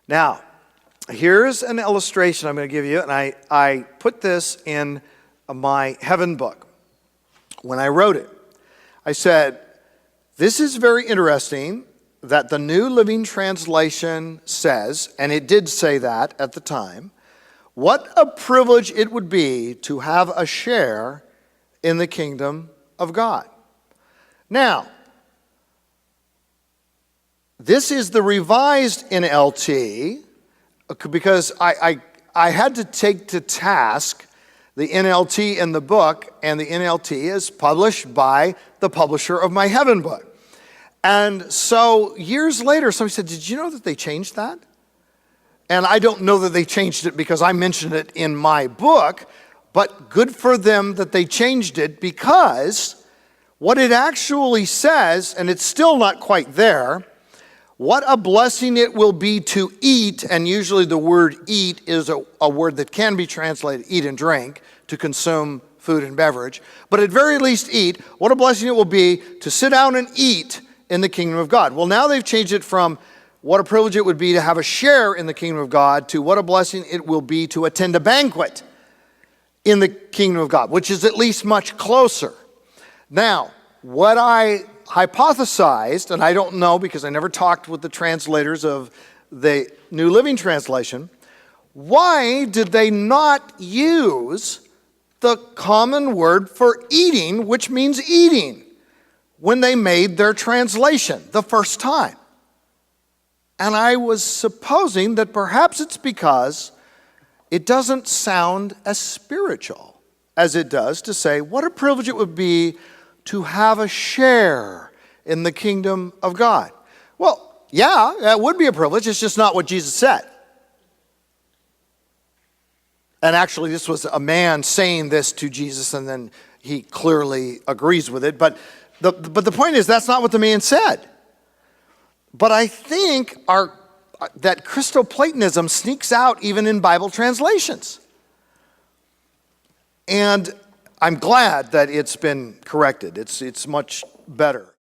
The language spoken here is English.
Now, here's an illustration I'm going to give you, and I put this in my heaven book. When I wrote it, I said, this is very interesting that the New Living Translation says, and it did say that at the time, what a privilege it would be to have a share in the kingdom of God. Now, this is the revised NLT because I had to take to task the NLT in the book, and the NLT is published by the publisher of my heaven book. And so years later, somebody said, did you know that they changed that? And I don't know that they changed it because I mentioned it in my book, but good for them that they changed it, because what it actually says, and it's still not quite there, what a blessing it will be to eat, and usually the word eat is a word that can be translated eat and drink, to consume food and beverage, but at very least eat. What a blessing it will be to sit down and eat in the kingdom of God. Well, now they've changed it from what a privilege it would be to have a share in the kingdom of God to what a blessing it will be to attend a banquet in the kingdom of God, which is at least much closer. Now, what I hypothesized, and I don't know because I never talked with the translators of the New Living Translation, why did they not use the common word for eating, which means eating, when they made their translation the first time? And I was supposing that perhaps it's because it doesn't sound as spiritual as it does to say, what a privilege it would be to have a share in the kingdom of God. Well, yeah, that would be a privilege. It's just not what Jesus said. And actually, this was a man saying this to Jesus, and then he clearly agrees with it. But the point is, that's not what the man said. But I think that Christoplatonism sneaks out even in Bible translations. And I'm glad that it's been corrected. It's much better.